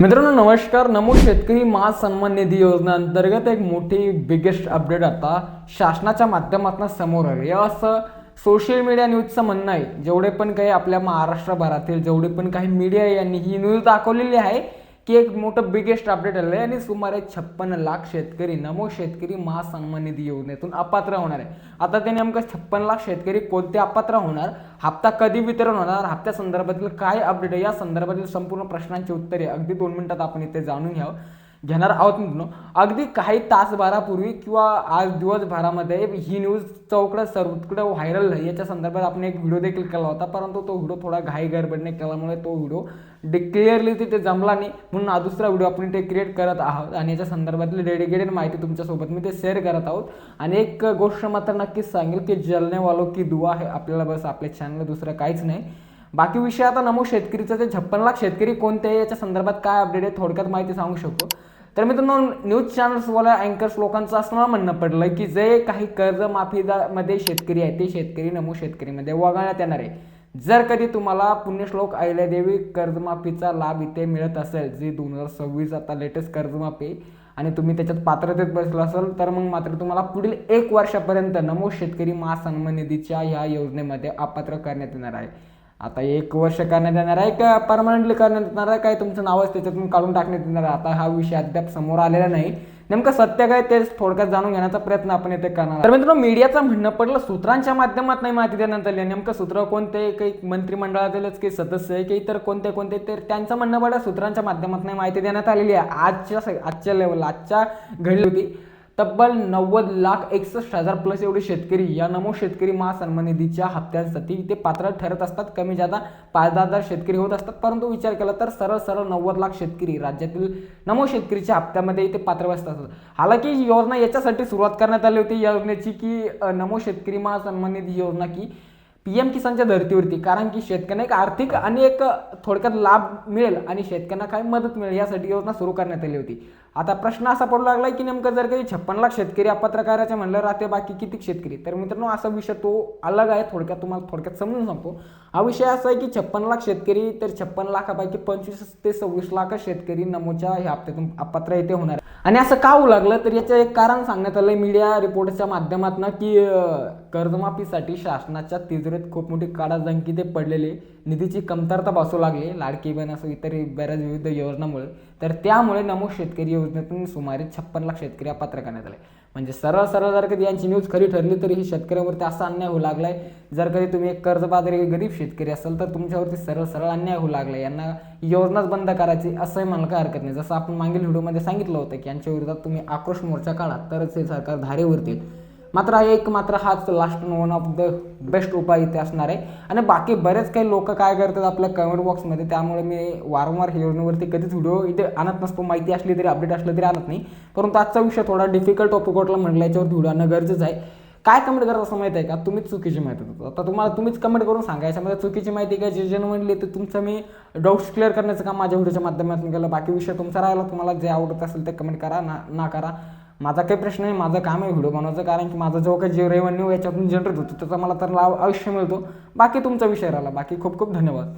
मित्रांनो नमस्कार. नमो शेतकरी महासन्मान निधी योजनेअंतर्गत एक मोठी बिगेस्ट अपडेट आता शासनाच्या माध्यमातून समोर आली. असं सोशल मीडिया न्यूजचं म्हणणं आहे. जेवढे पण काही आपल्या महाराष्ट्रभरातील जेवढे पण काही मीडिया यांनी ही न्यूज दाखवलेली आहे की एक मोठं बिगेस्ट अपडेट आलं आहे आणि सुमारे 56 लाख शेतकरी नमो शेतकरी महासन्मान निधी योजनेतून अपात्र होणार आहे. आता ते नेमकं 56 लाख शेतकरी कोणते अपात्र होणार, हप्ता कधी वितरण होणार, हप्त्या संदर्भातील काय अपडेट आहे, या संदर्भातील संपूर्ण प्रश्नांची उत्तरे अगदी 2 मिनिटात आपण इथे जाणून घेणार आहोत. मित्रांनो अगदी काही तासभरापूर्वी किंवा आज दिवसभरामध्ये ही न्यूज चौकडं सर्वकडे व्हायरल आहे. याच्या संदर्भात आपण एक व्हिडिओ देखील केला होता, परंतु तो व्हिडिओ थोडा घाई गडबडीने केल्यामुळे तो व्हिडिओ क्लिअरली तिथे जमला नाही, म्हणून हा दुसरा व्हिडिओ आपण इथे क्रिएट करत आहोत आणि याच्या संदर्भातली डेडिकेटेड माहिती तुमच्यासोबत मी ते शेअर करत आहोत. आणि एक गोष्ट मात्र नक्कीच सांगेल की जलने वालो की दुआ आहे आपल्याला, बस आपल्या चॅनलला दुसरं काहीच नाही. बाकी विषय आता नमो शेतकरीचं ते 56 लाख शेतकरी कोणते आहे, याच्या संदर्भात काय अपडेट आहे थोडक्यात माहिती सांगू शकतो. तर मित्रांनो न्यूज चॅनल्सवाल्या अँकर्स लोकांचं असं म्हणणं पडलं की जे काही कर्जमाफीमध्ये शेतकरी आहे ते शेतकरी नमो शेतकरीमध्ये वगळण्यात येणार आहे. जर कधी तुम्हाला पुण्यश्लोक अहिल्यादेवी कर्जमाफीचा लाभ इथे मिळत असेल, जी 2026 आता लेटेस्ट कर्जमाफी आणि तुम्ही त्याच्यात पात्रतेत बसला असेल, तर मग मात्र तुम्हाला पुढील 1 वर्षापर्यंत नमो शेतकरी महासन्मान निधीच्या ह्या योजनेमध्ये अपात्र करण्यात येणार आहे. आता 1 वर्ष करण्यात येणार आहे का परमनंटली करण्यात येणार आहे, काय तुमचं नावच त्याच्यातून काढून टाकण्यात येणार आहे, आता हा विषय अद्याप समोर आलेला नाही. नेमकं सत्य काय तेच थोडक्यात जाणून घेण्याचा प्रयत्न आपण इथे करणार. तर मित्रांनो मीडियाचं म्हणणं पडलं सूत्रांच्या माध्यमात नाही माहिती देण्यात आली. नेमकं सूत्र कोणते, काही मंत्रिमंडळातीलच काही सदस्य आहे, काही इतर कोणते तर त्यांचं म्हणणं पडलं सूत्रांच्या माध्यमात नाही माहिती देण्यात आलेली आहे. आजच्या लेवलला आजच्या घडली होती तब्बल 90,61,000 प्लस एवढे शेतकरी या नमो शेतकरी महासन्मान निधीच्या हप्त्यांसाठी ते पात्र ठरत असतात. कमी जादा 5-10 शेतकरी होत असतात, परंतु विचार केला तर सरळ 90 लाख शेतकरी राज्यातील नमो शेतकरीच्या हप्त्यामध्ये ते पात्र बसत असतात. हालाकी ही योजना याच्यासाठी सुरुवात करण्यात आली होती योजनेची की नमो शेतकरी महासन्मान निधी योजना की PM किसानच्या धर्तीवरती, कारण की शेतकऱ्यांना एक आर्थिक आणि एक थोडक्यात लाभ मिळेल आणि शेतकऱ्यांना काही मदत मिळेल यासाठी योजना सुरू करण्यात आली होती. आता प्रश्न असा पडू लागला की नेमकं जर काही 56 लाख शेतकरी अपात्र करायचे म्हणलं राहते बाकी किती शेतकरी, तर मित्रांनो असा विषय तो अलग आहे. तुम्हाला थोडक्यात समजून सांगतो. हा विषय असा आहे की 56 लाख शेतकरी, तर 56 लाखापैकी 25 ते 26 लाख शेतकरी नमोच्या ह्या हप्त्यातून अपात्र इथे होणार. आणि असं का होऊ लागलं, तर याचं एक कारण सांगण्यात आलं मीडिया रिपोर्टच्या माध्यमातून की कर्जमाफीसाठी शासनाच्या तिजोरीत खूप मोठी काळाजंकी ते पडलेले निधीची कमतरता भासू लागली, लाडकी बहीण असं इतर बऱ्याच विविध योजनांमुळे. तर त्यामुळे नमो शेतकरी योजनेतून सुमारे 56 लाख शेतकरी अपात्र करण्यात आले. म्हणजे सरळ जर कधी यांची न्यूज खरी ठरली तरी ही शेतकऱ्यांवरती असा अन्याय होऊ लागलाय. जर कधी तुम्ही एक कर्जबाजारी गरीब शेतकरी असाल तर तुमच्यावरती सरळ अन्याय होऊ लागलाय. यांना योजनाच बंद करायची असंही म्हणायला काही हरकत नाही. जसं आपण मागील व्हिडिओमध्ये सांगितलं होतं की यांच्या विरोधात तुम्ही आक्रोश मोर्चा काढा तरच हे सरकार धारेवरती येईल. मात्र हाच last one of the best उपाय इथे असणार आहे. आणि बाकी बरेच काही लोक काय करतात आपल्या कमेंट बॉक्समध्ये, त्यामुळे मी वारंवार हे योजनेवरती कधीच व्हिडिओ इथे आणत नसतो. माहिती असली तरी अपडेट असलं तरी आणत नाही, परंतु आजचा विषय थोडा डिफिकल्ट टॉपिक वाटला म्हटलं याच्यावरती व्हिडिओ आणणं गरजेचं आहे. काय कमेंट करत असं माहिती आहे का, तुम्हीच चुकीची माहिती देतो. आता तुम्हीच कमेंट करून सांगा याच्यामध्ये चुकीची माहिती काय जे जेन्युइनली ते तुमचं मी डाऊट्स क्लिअर करण्याचं काम माझ्या व्हिडिओच्या माध्यमातून केलं. बाकी विषय तुमचा राहिला, तुम्हाला जे आवडत असेल ते कमेंट करा ना करा. माझा काही प्रश्न नाही, माझं काम आहे व्हिडिओ बनवायचं, कारण की माझं जो काही जे रेव्हेन्यू याच्यातून जनरेट होतो त्याचा मला तर लाभ आयुष्य मिळतो. बाकी तुमचा विषय राहिला. बाकी खूप धन्यवाद.